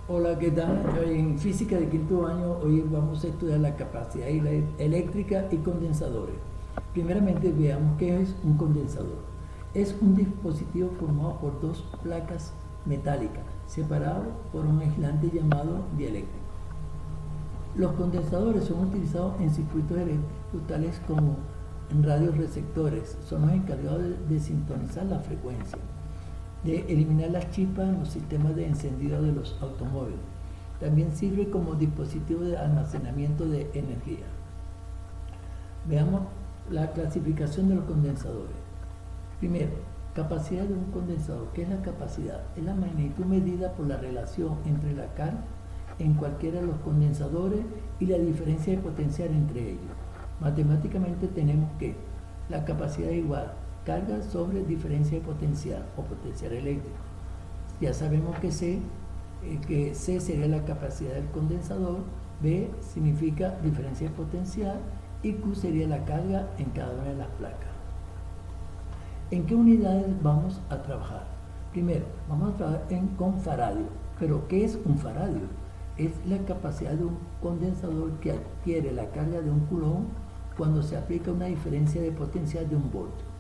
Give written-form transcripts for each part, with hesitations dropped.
Hola, ¿qué tal? En física de quinto año hoy vamos a estudiar la capacidad eléctrica y condensadores. Primeramente veamos qué es un condensador. Es un dispositivo formado por dos placas metálicas separados por un aislante llamado dieléctrico. Los condensadores son utilizados en circuitos eléctricos tales como en radioreceptores. Son los encargados de sintonizar la frecuencia, de eliminar las chispas en los sistemas de encendido de los automóviles. También sirve como dispositivo de almacenamiento de energía. Veamos la clasificación de los condensadores. Primero, capacidad de un condensador. ¿Qué es la capacidad? Es la magnitud medida por la relación entre la carga en cualquiera de los condensadores y la diferencia de potencial entre ellos. Matemáticamente tenemos que la capacidad es igual carga sobre diferencia de potencial o potencial eléctrico. Ya sabemos que C sería la capacidad del condensador, B significa diferencia de potencial y Q sería la carga en cada una de las placas. ¿En qué unidades vamos a trabajar? Primero, vamos a trabajar con faradio. ¿Pero qué es un faradio? Es la capacidad de un condensador que adquiere la carga de un coulomb cuando se aplica una diferencia de potencial de un voltio.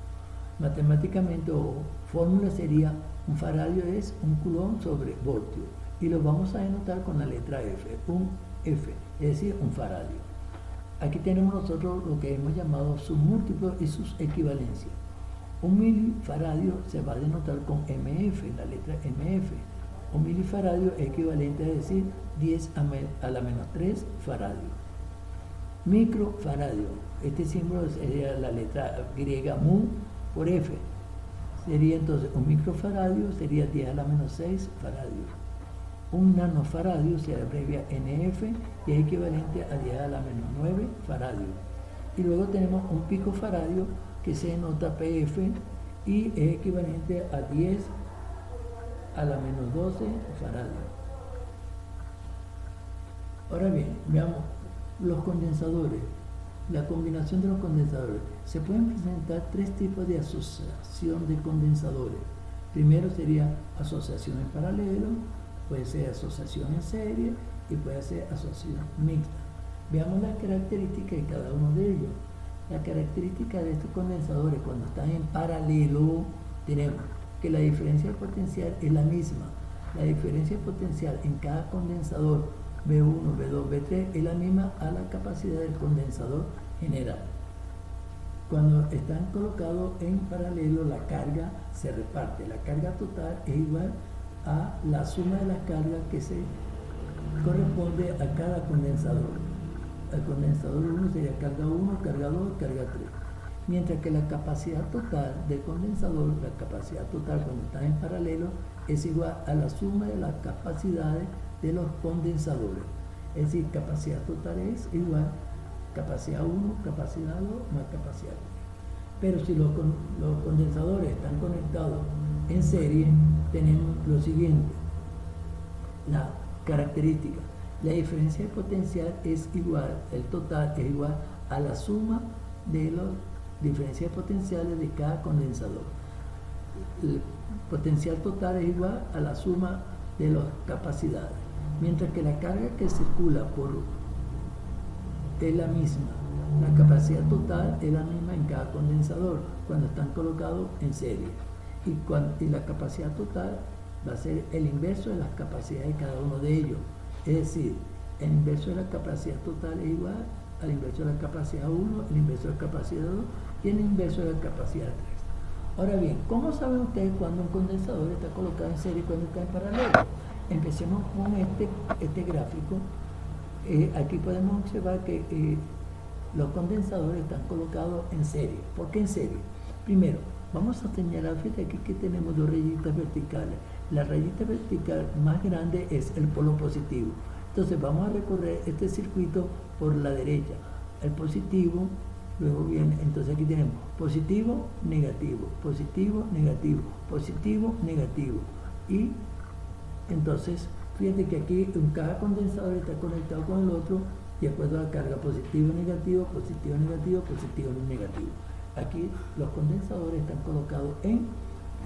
Matemáticamente o fórmula sería un faradio es un coulomb sobre voltio y lo vamos a denotar con la letra F, un F, es decir, un faradio. Aquí tenemos nosotros lo que hemos llamado sus múltiplos y sus equivalencias. Un milifaradio se va a denotar con MF, la letra MF. Un milifaradio es equivalente a decir 10 a la menos 3 faradio. Microfaradio, este símbolo sería la letra griega mu por F. Sería entonces un microfaradio, sería 10 a la menos 6 faradio. Un nanofaradio se abrevia NF y es equivalente a 10 a la menos 9 faradio. Y luego tenemos un picofaradio que se denota PF y es equivalente a 10 a la menos 12 faradio. Ahora bien, veamos los condensadores. La combinación de los condensadores. Se pueden presentar tres tipos de asociación de condensadores. Primero sería asociación en paralelo, puede ser asociación en serie y puede ser asociación mixta. Veamos las características de cada uno de ellos. La característica de estos condensadores cuando están en paralelo, tenemos que la diferencia de potencial es la misma. La diferencia de potencial en cada condensador B1, B2, B3 es la misma a la capacidad del condensador general. Cuando están colocados en paralelo, la carga se reparte. La carga total es igual a la suma de las cargas que se corresponde a cada condensador. El condensador 1 sería carga 1, carga 2, carga 3. Mientras que la capacidad total del condensador, la capacidad total cuando está en paralelo, es igual a la suma de las capacidades de los condensadores. Es decir, capacidad total es igual capacidad 1, capacidad 2 más capacidad 3. Pero si los condensadores están conectados en serie, tenemos lo siguiente. La característica. La diferencia de potencial es igual, el total es igual a la suma de las diferencias potenciales de cada condensador. El potencial total es igual a la suma de las capacidades, mientras que la carga que circula es la misma. La capacidad total es la misma en cada condensador cuando están colocados en serie. Y la capacidad total va a ser el inverso de las capacidades de cada uno de ellos. Es decir, el inverso de la capacidad total es igual al inverso de la capacidad 1, el inverso de la capacidad 2 y el inverso de la capacidad 3. Ahora bien, ¿cómo saben ustedes cuando un condensador está colocado en serie y cuando está en paralelo? Empecemos con este gráfico. Aquí podemos observar que los condensadores están colocados en serie. ¿Por qué en serie? Primero, vamos a señalar, fíjate aquí que tenemos dos rayitas verticales. La rayita vertical más grande es el polo positivo. Entonces vamos a recorrer este circuito por la derecha. El positivo, luego viene, entonces aquí tenemos positivo, negativo, positivo, negativo, positivo, negativo. Y entonces, fíjate que aquí en cada condensador está conectado con el otro de acuerdo a la carga positivo, negativo, positivo, negativo, positivo, negativo. Aquí los condensadores están colocados en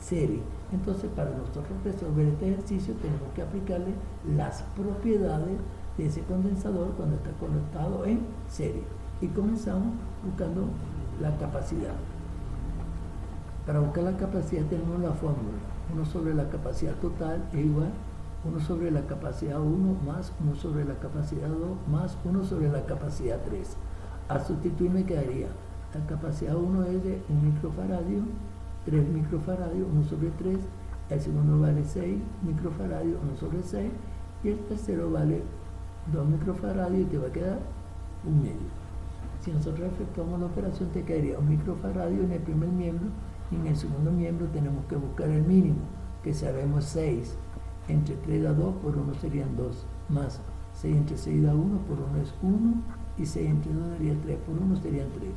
serie. Entonces, para nosotros resolver este ejercicio tenemos que aplicarle las propiedades de ese condensador cuando está conectado en serie. Y comenzamos buscando la capacidad. Para buscar la capacidad tenemos la fórmula. 1 sobre la capacidad total es igual 1 sobre la capacidad 1 más 1 sobre la capacidad 2 más 1 sobre la capacidad 3. Al sustituir me quedaría, la capacidad 1 es de 1 microfaradio, 3 microfaradios, 1 sobre 3, el segundo vale 6 microfaradios, 1 sobre 6, y el tercero vale 2 microfaradios y te va a quedar 1 medio. Si nosotros efectuamos la operación te quedaría 1 microfaradio en el primer miembro, y en el segundo miembro tenemos que buscar el mínimo, que sabemos 6. Entre 3 da 2, por 1 serían 2, más 6 entre 6 da 1, por 1 es 1, y 6 entre 2 daría 3, por 1 serían 3.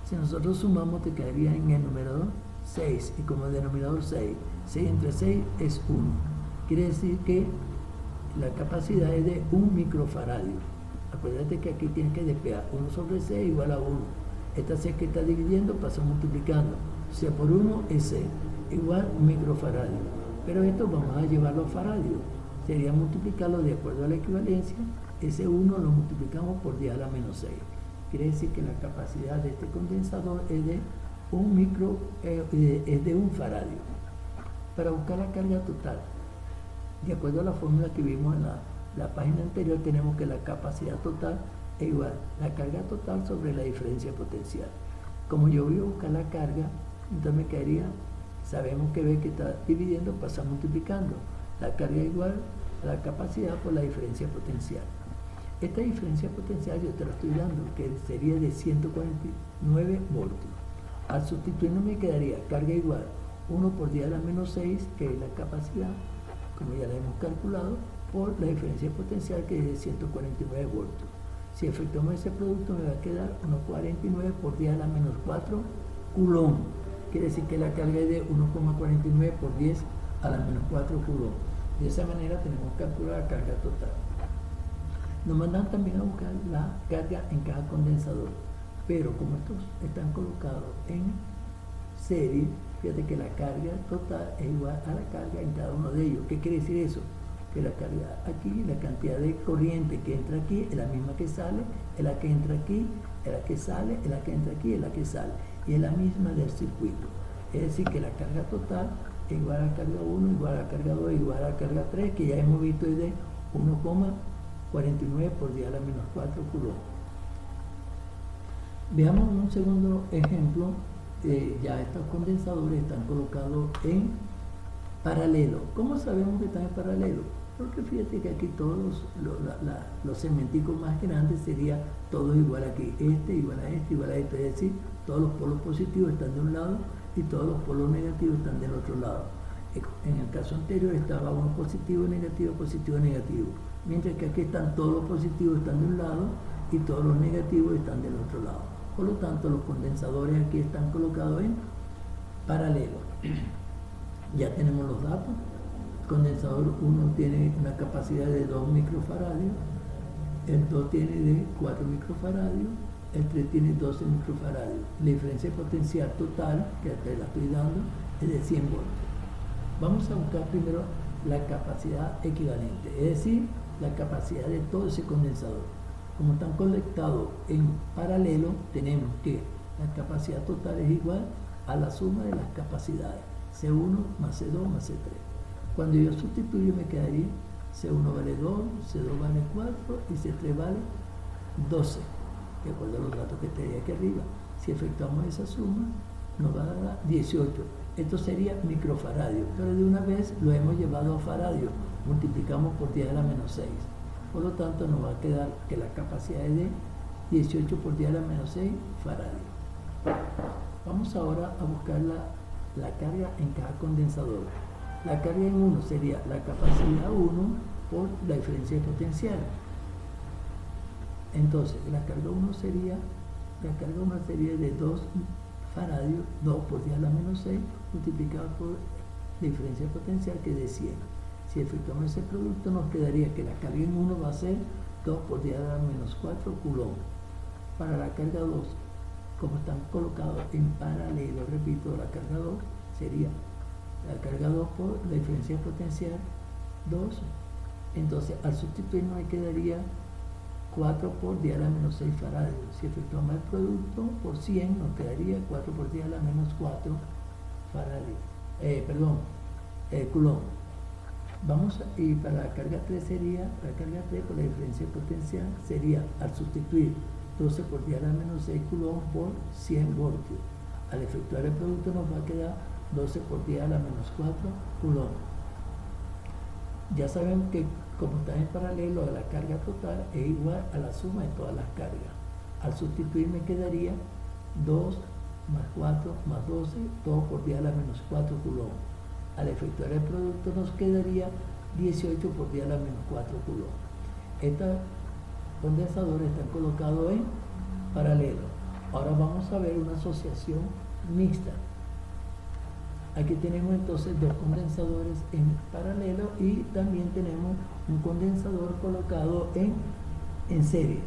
Si nosotros sumamos te quedaría en el numerador 6, y como denominador 6, 6 entre 6 es 1. Quiere decir que la capacidad es de 1 microfaradio. Acuérdate que aquí tienes que despejar 1 sobre 6 igual a 1. Esta 6 que está dividiendo pasa multiplicando. C por 1 es C, igual 1 microfaradio. Pero esto vamos a llevarlo a faradio. Sería multiplicarlo de acuerdo a la equivalencia. Ese 1 lo multiplicamos por 10 a la menos 6. Quiere decir que la capacidad de este condensador es de 1 faradio. Para buscar la carga total, de acuerdo a la fórmula que vimos en la página anterior, tenemos que la capacidad total es igual la carga total sobre la diferencia potencial. Como yo voy a buscar la carga, entonces me quedaría, sabemos que ve que está dividiendo, pasa multiplicando. La carga igual a la capacidad por la diferencia potencial. Esta diferencia potencial yo te la estoy dando, que sería de 149 voltios. Al sustituirlo me quedaría carga igual 1 por 10 a la menos 6, que es la capacidad, como ya la hemos calculado, por la diferencia potencial, que es de 149 voltios. Si efectuamos ese producto me va a quedar 1,49 por 10 a la menos 4 coulomb. Quiere decir que la carga es de 1,49 por 10 a la menos 4 coulomb. De esa manera tenemos que calcular la carga total. Nos mandan también a buscar la carga en cada condensador, pero como estos están colocados en serie, fíjate que la carga total es igual a la carga en cada uno de ellos. ¿Qué quiere decir eso? Que la carga aquí, la cantidad de corriente que entra aquí es la misma que sale, es la que entra aquí, es la que sale, es la que entra aquí, es la que sale, y es la misma del circuito. Es decir, que la carga total es igual a la carga 1, igual a la carga 2, igual a la carga 3, que ya hemos visto es de 1,49 por 10 a la menos 4 coulomb. Veamos un segundo ejemplo. Ya estos condensadores están colocados en paralelo. ¿Cómo sabemos que están en paralelo? Porque fíjate que aquí todos los segmenticos más grandes sería todos igual aquí, este igual a este igual a este, es decir, todos los polos positivos están de un lado y todos los polos negativos están del otro lado. En el caso anterior estaba uno positivo, negativo, negativo, mientras que aquí están todos los positivos están de un lado y todos los negativos están del otro lado. Por lo tanto, los condensadores aquí están colocados en paralelo. Ya tenemos los datos. El condensador 1 tiene una capacidad de 2 microfaradios, el 2 tiene de 4 microfaradios, el 3 tiene 12 microfaradios. La diferencia potencial total, que te la estoy dando, es de 100 voltios. Vamos a buscar primero la capacidad equivalente, es decir, la capacidad de todo ese condensador. Como están conectados en paralelo, tenemos que la capacidad total es igual a la suma de las capacidades, C1 más C2 más C3. Cuando yo sustituyo me quedaría C1 vale 2, C2 vale 4 y C3 vale 12, de acuerdo a los datos que te di aquí arriba. Si efectuamos esa suma, nos va a dar 18. Esto sería microfaradio, pero de una vez lo hemos llevado a faradio, multiplicamos por 10 a la menos 6. Por lo tanto, nos va a quedar que la capacidad es de 18 por 10 a la menos 6 faradio. Vamos ahora a buscar la carga en cada condensador. La carga en uno sería la capacidad 1 por la diferencia de potencial. Entonces, la carga 1 sería de 2 faradios, 2 por 10 a la menos 6, multiplicado por la diferencia de potencial, que es de 100. Si efectuamos ese producto, nos quedaría que la carga en 1 va a ser 2 por 10 a la menos 4 coulomb. Para la carga 2, como están colocados en paralelo, repito, la carga 2 sería La carga 2 por la diferencia de potencial 2. Entonces, al sustituirnos me quedaría 4 por 10 a la menos 6 faradios. Si efectuamos el producto por 100, nos quedaría 4 por 10 a la menos 4 faradios. Coulomb. Y para la carga 3 sería, la carga 3 por la diferencia de potencial sería, al sustituir 12 por 10 a la menos 6 Coulomb por 100 voltios. Al efectuar el producto nos va a quedar 12 por 10 a la menos 4 Coulomb. Ya sabemos que como está en paralelo a la carga total es igual a la suma de todas las cargas. Al sustituir me quedaría 2 más 4 más 12, todo por 10 a la menos 4 Coulomb. Al efectuar el producto nos quedaría 18 por 10 a la menos 4 Coulomb. Estos condensadores están colocados en paralelo. Ahora vamos a ver una asociación mixta. Aquí tenemos entonces dos condensadores en paralelo y también tenemos un condensador colocado en serie.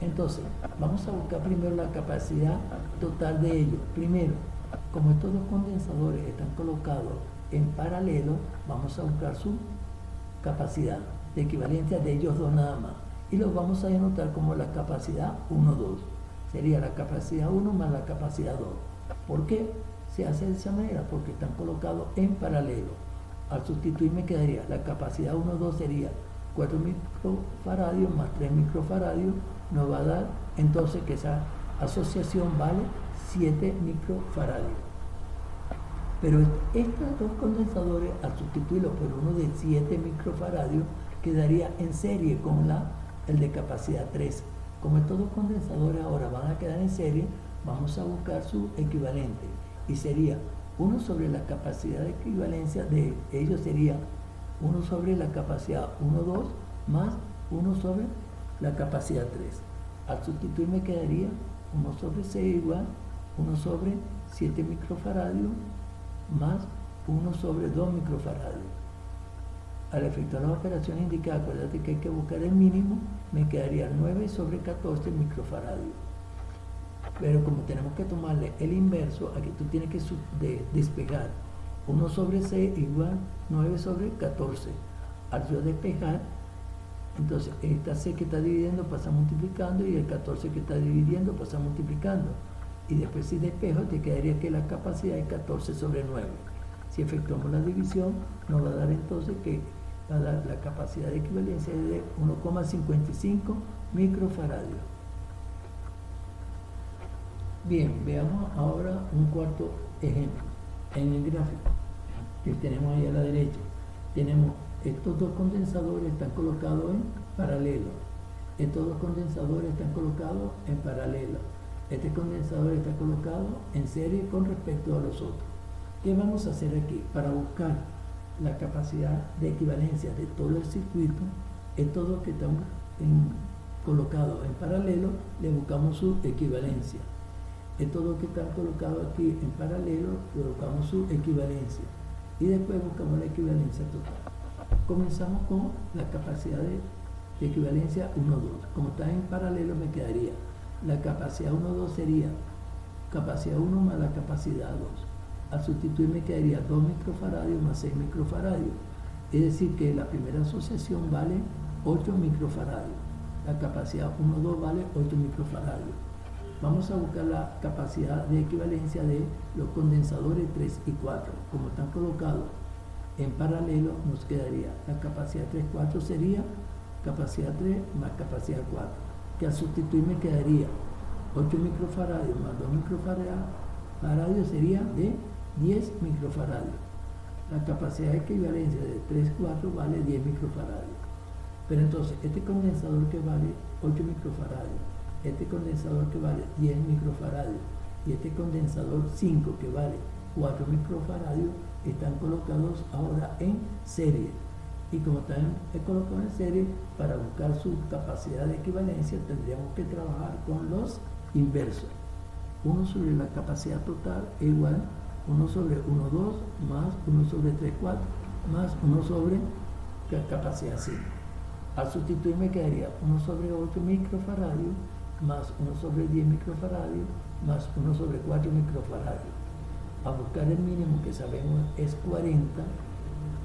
Entonces, vamos a buscar primero la capacidad total de ellos. Primero, como estos dos condensadores están colocados en paralelo, vamos a buscar su capacidad de equivalencia de ellos dos nada más. Y los vamos a denotar como la capacidad 1, 2. Sería la capacidad 1 más la capacidad 2. ¿Por qué se hace de esa manera? Porque están colocados en paralelo. Al sustituir me quedaría la capacidad 1, 2 sería 4 microfaradios más 3 microfaradios. Nos va a dar entonces que esa asociación vale 7 microfaradios. Pero estos dos condensadores, al sustituirlo por uno de 7 microfaradios, quedaría en serie con el de capacidad 3. Como estos dos condensadores ahora van a quedar en serie, vamos a buscar su equivalente. Y sería 1 sobre la capacidad de equivalencia de ellos sería 1 sobre la capacidad 1, 2 más 1 sobre la capacidad 3. Al sustituir me quedaría 1 sobre 6 igual 1 sobre 7 microfaradios más 1 sobre 2 microfaradios. Al efectuar las operaciones indicadas, acuérdate que hay que buscar el mínimo, me quedaría 9 sobre 14 microfaradios. Pero como tenemos que tomarle el inverso, aquí tú tienes que despejar 1 sobre 6 igual 9 sobre 14. Al yo despejar, entonces esta C que está dividiendo pasa multiplicando y el 14 que está dividiendo pasa multiplicando. Y después si despejo te quedaría que la capacidad es 14 sobre 9. Si efectuamos la división nos va a dar entonces que va a dar la capacidad de equivalencia de 1,55 microfaradios. Bien, veamos ahora un cuarto ejemplo. En el gráfico que tenemos ahí a la derecha, tenemos estos dos condensadores están colocados en paralelo. Estos dos condensadores están colocados en paralelo. Este condensador está colocado en serie con respecto a los otros. ¿Qué vamos a hacer aquí? Para buscar la capacidad de equivalencia de todo el circuito, estos dos que están colocados en paralelo, le buscamos su equivalencia. Estos dos que están colocados aquí en paralelo, le buscamos su equivalencia. Y después buscamos la equivalencia total. Comenzamos con la capacidad de equivalencia 1, 2. Como está en paralelo me quedaría la capacidad 1, 2 sería capacidad 1 más la capacidad 2. Al sustituir me quedaría 2 microfaradios más 6 microfaradios. Es decir que la primera asociación vale 8 microfaradios. La capacidad 1, 2 vale 8 microfaradios. Vamos a buscar la capacidad de equivalencia de los condensadores 3 y 4. Como están colocados en paralelo nos quedaría la capacidad 3, 4 sería capacidad 3 más capacidad 4, que al sustituir me quedaría 8 microfaradios más 2 microfaradios sería de 10 microfaradios. La capacidad de equivalencia de 3, 4 vale 10 microfaradios. Pero entonces este condensador que vale 8 microfaradios, este condensador que vale 10 microfaradios y este condensador 5 que vale 4 microfaradios están colocados ahora en serie. Y como están colocados en serie, para buscar su capacidad de equivalencia tendríamos que trabajar con los inversos. 1 sobre la capacidad total es igual 1 sobre 1, 2 más 1 sobre 3, 4 más 1 sobre la capacidad 5. Al sustituir me quedaría 1 sobre 8 microfaradios más 1 sobre 10 microfaradios más 1 sobre 4 microfaradios. a buscar el mínimo que sabemos es 40.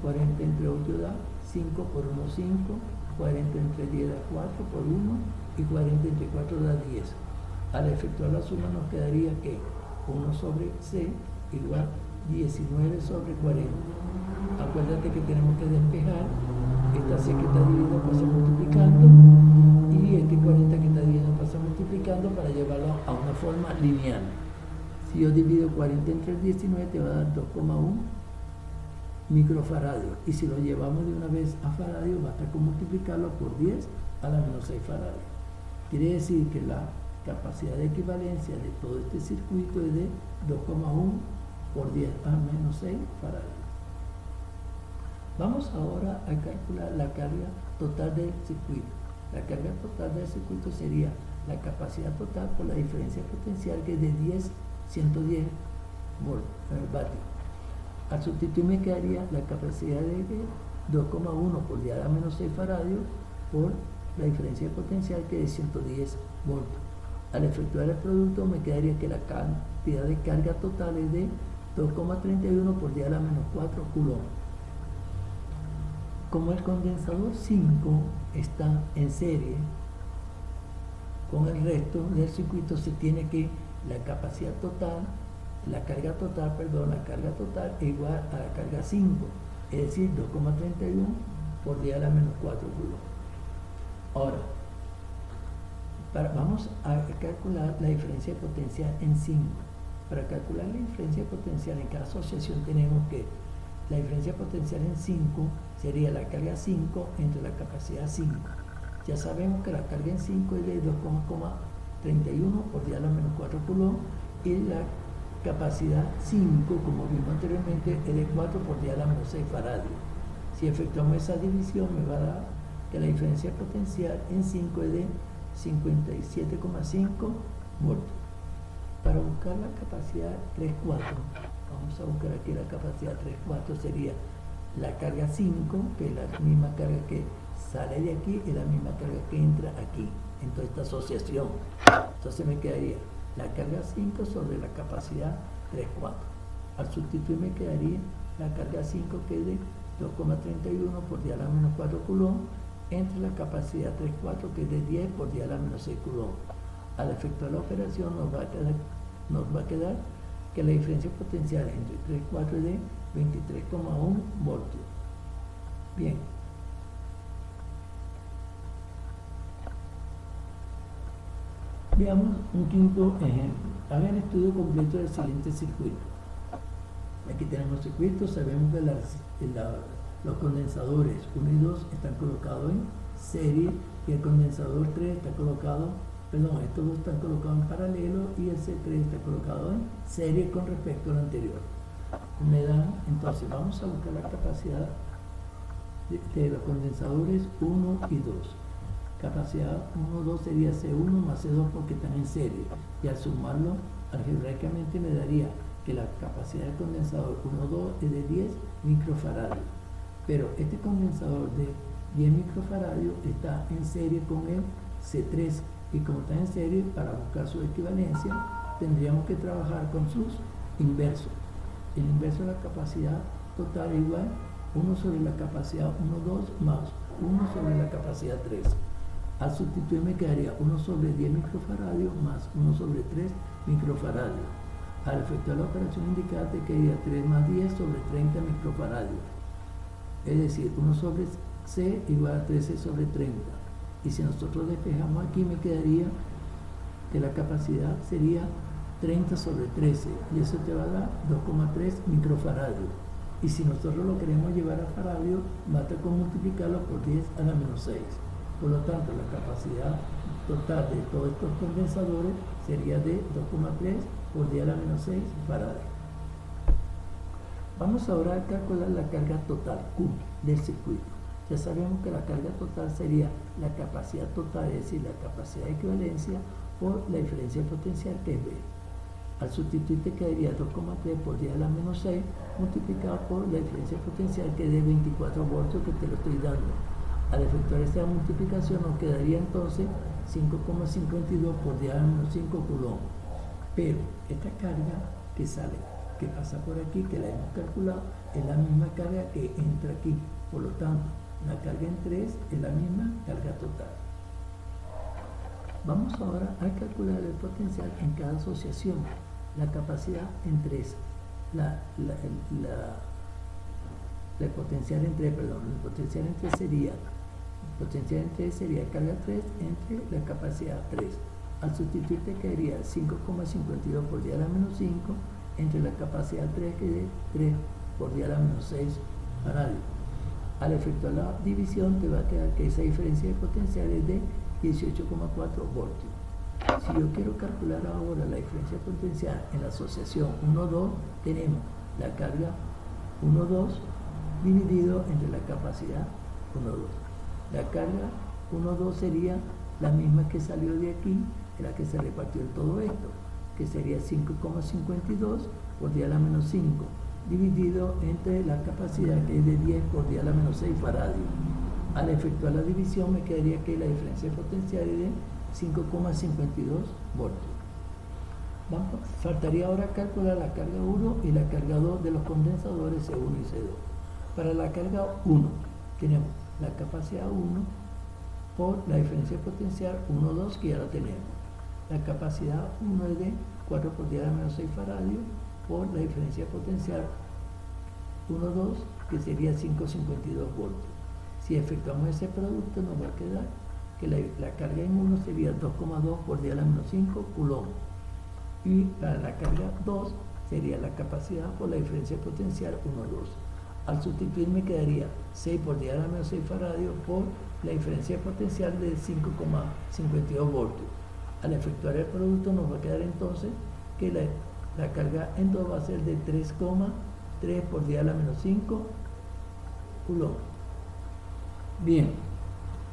40 entre 8 da 5 por 1, 5. 40 entre 10 da 4 por 1. Y 40 entre 4 da 10. Al efectuar la suma nos quedaría que 1 sobre C igual 19 sobre 40. Acuérdate que tenemos que despejar. Esta C que está dividida pasa multiplicando. Y este 40 que está dividido pasa multiplicando para llevarlo a una forma lineal. Si yo divido 40 entre el 19 te va a dar 2,1 microfaradios. Y si lo llevamos de una vez a faradios, basta con multiplicarlo por 10 a la menos 6 faradios. Quiere decir que la capacidad de equivalencia de todo este circuito es de 2,1 por 10 a menos 6 faradios. Vamos ahora a calcular la carga total del circuito. La carga total del circuito sería la capacidad total por la diferencia potencial, que es de 110 vatios. Al sustituir me quedaría la capacidad de 2,1 por 10 a la menos 6 faradios por la diferencia potencial, que es 110 voltios. Al efectuar el producto me quedaría que la cantidad de carga total es de 2,31 por 10 a la menos 4 coulombs. Como el condensador 5 está en serie con el resto del circuito, se tiene que la capacidad total, la carga total es igual a la carga 5, es decir, 2,31 por 10 a la menos 4 coulombs. Ahora, vamos a calcular la diferencia potencial en 5. Para calcular la diferencia potencial en cada asociación tenemos que la diferencia potencial en 5 sería la carga 5 entre la capacidad 5. Ya sabemos que la carga en 5 es de 2,31 por 10 a la menos 4 coulombs y la capacidad 5, como vimos anteriormente, es de 4 por 10 a la menos 6 faradios. Si efectuamos esa división me va a dar que la diferencia potencial en 5 es de 57,5 voltios. Para buscar la capacidad 3,4, vamos a buscar aquí la capacidad 3,4, sería la carga 5, que es la misma carga que sale de aquí, es la misma carga que entra aquí, en toda esta asociación. Entonces me quedaría la carga 5 sobre la capacidad 3,4. Al sustituir me quedaría la carga 5, que es de 2,31 por 10 a la menos 4 coulombs, entre la capacidad 3,4, que es de 10 por 10 a la menos 6 coulombs. Al efectuar la operación nos va a quedar que la diferencia potencial entre 3,4 es de 23,1 voltios. Bien. Veamos un quinto ejemplo. Haga el estudio completo del siguiente circuito. Aquí tenemos el circuito, sabemos que los condensadores 1 y 2 están colocados en serie y el condensador 3 está colocado, estos dos están colocados en paralelo y el C3 está colocado en serie con respecto al anterior. Entonces vamos a buscar la capacidad de los condensadores 1 y 2. Capacidad 1, 2 sería C1 más C2 porque están en serie, y al sumarlo algebraicamente me daría que la capacidad del condensador 1, 2 es de 10 microfaradios, pero este condensador de 10 microfaradios está en serie con el C3, y como está en serie, para buscar su equivalencia tendríamos que trabajar con sus inversos. El inverso de la capacidad total es igual 1 sobre la capacidad 1, 2 más 1 sobre la capacidad 3. Al sustituir me quedaría 1 sobre 10 microfaradios más 1 sobre 3 microfaradios. Al efectuar la operación indicada te quedaría 3 más 10 sobre 30 microfaradios. Es decir, 1 sobre C igual a 13 sobre 30. Y si nosotros despejamos aquí me quedaría que la capacidad sería 30 sobre 13. Y eso te va a dar 2,3 microfaradios. Y si nosotros lo queremos llevar a faradios, basta con multiplicarlo por 10 a la menos 6. Por lo tanto, la capacidad total de todos estos condensadores sería de 2,3 por 10 a la menos 6 faradios. Vamos ahora a calcular la carga total, Q, del circuito. Ya sabemos que la carga total sería la capacidad total, es decir, la capacidad de equivalencia por la diferencia potencial, que es B. Al sustituir te quedaría 2,3 por 10 a la menos 6 multiplicado por la diferencia potencial, que es de 24 voltios, que te lo estoy dando. Al efectuar esta multiplicación nos quedaría entonces 5,52 por 10 a la menos 5 coulombs. Pero esta carga que sale, que pasa por aquí, que la hemos calculado, es la misma carga que entra aquí. Por lo tanto, la carga en 3 es la misma carga total. Vamos ahora a calcular el potencial en cada asociación. La capacidad en 3. El potencial en 3 sería carga 3 entre la capacidad 3. Al sustituir te quedaría 5,52 por 10 a la menos 5 entre la capacidad 3, que es 3 por 10 a la menos 6 faradios. Al efectuar la división te va a quedar que esa diferencia de potencial es de 18,4 voltios. Si yo quiero calcular ahora la diferencia de potencial en la asociación 1,2, tenemos la carga 1,2 dividido entre la capacidad 1,2. La carga 1,2 sería la misma que salió de aquí, en la que se repartió en todo esto, que sería 5,52 por 10 a la menos 5, dividido entre la capacidad, que es de 10 por 10 a la menos 6 faradios. Al efectuar la división me quedaría que la diferencia de potencial es de 5,52 voltios. Faltaría ahora calcular la carga 1 y la carga 2 de los condensadores C1 y C2. Para la carga 1 tenemos la capacidad 1 por la diferencia de potencial 1,2, que ya la tenemos. La capacidad 1 es de 4 por 10 a la menos 6 faradios por la diferencia de potencial 1,2, que sería 5,52 voltios. Si efectuamos ese producto nos va a quedar que la carga en 1 sería 2,2 por 10 a la menos 5 coulomb. Y para la carga 2 sería la capacidad por la diferencia de potencial 1,2. Al sustituir me quedaría 6 por 10 a la menos 6 faradios por la diferencia de potencial de 5,52 voltios. Al efectuar el producto nos va a quedar entonces que la carga en 2 va a ser de 3,3 por 10 a la menos 5 coulomb. Bien,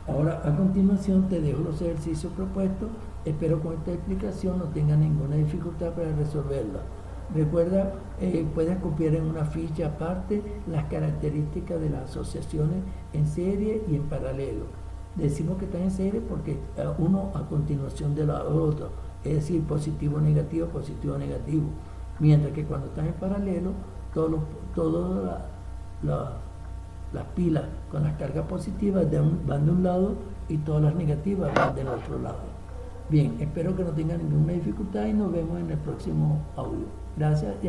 ahora a continuación te dejo los ejercicios propuestos. Espero con esta explicación no tengas ninguna dificultad para resolverla. Recuerda, puedes copiar en una ficha aparte las características de las asociaciones en serie y en paralelo. Decimos que están en serie porque uno a continuación de la otra, es decir, positivo, negativo, negativo. Mientras que cuando están en paralelo, todas las pilas con las cargas positivas van de un lado y todas las negativas van del otro lado. Bien, espero que no tengan ninguna dificultad y nos vemos en el próximo audio. Gracias y hasta